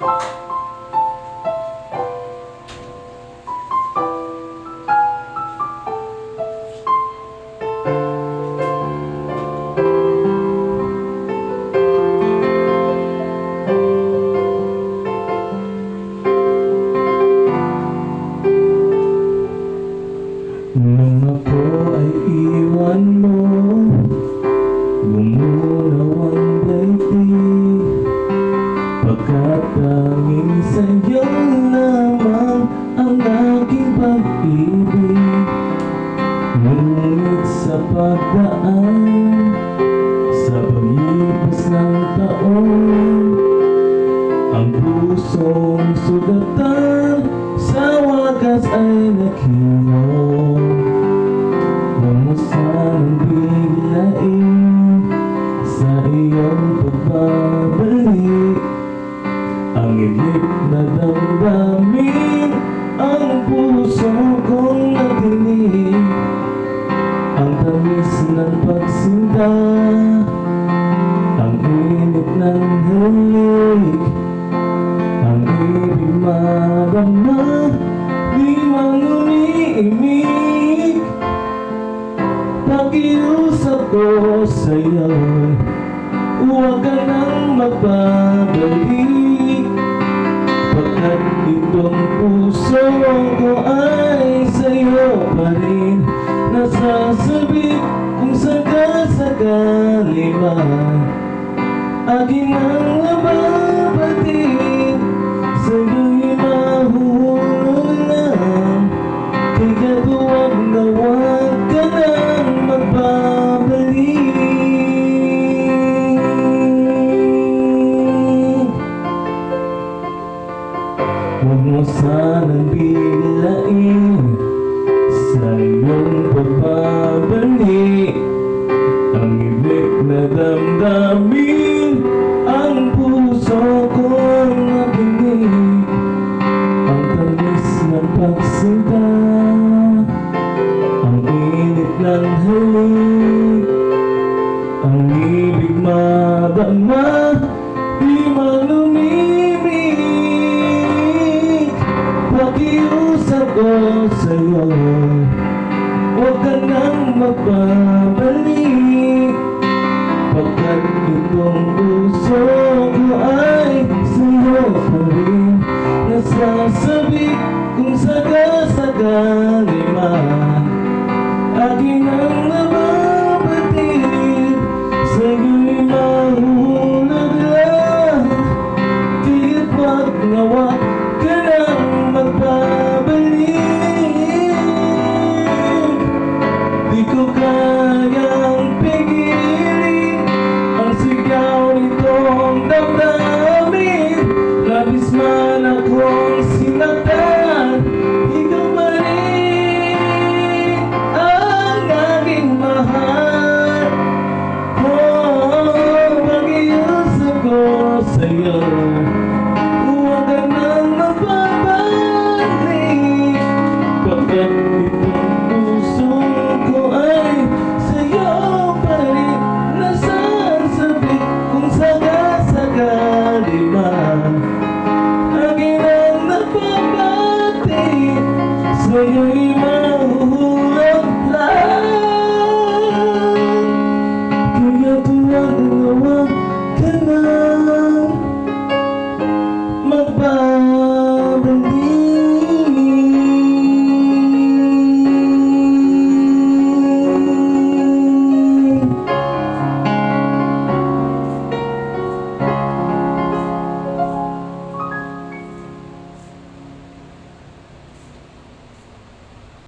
Nung ako ay iwan mo, gumunaw ang daigdig, pagkat tanging sa'yo lamang ang aking pag-ibig. Ngunit sa pagdaan, sa paglipas ng taon, ang pusong sugatan sa wakas ay nakinom. Huwag mo sanang biglain sa iyong pagbabalik ang ilik na damdamin, ang puso kong natinig, ang tamis ng pagsinta, ang init ng halik, ang ibig madama, di man umiimik. Pakiusap ko sa'yo, huwag ka nang magbabalik, pagkat itong puso ko ay sa'yo pa rin nasasabik. Kung sakasakali man aking ang nababatid, sa'yo'y mahuhulog lang, kaya huwag na huwag ka nang magbabalik. Huwag mo sanang biglain sa iyong pagbabalik ang ibig na damdamin, ang puso kong nakinig, ang tamis ng pagsinta, ang init ng halik, ang ibig madama, di man umibig. Pakiusap ko sa'yo, huwag ka nang magbabalik, pagkat itong puso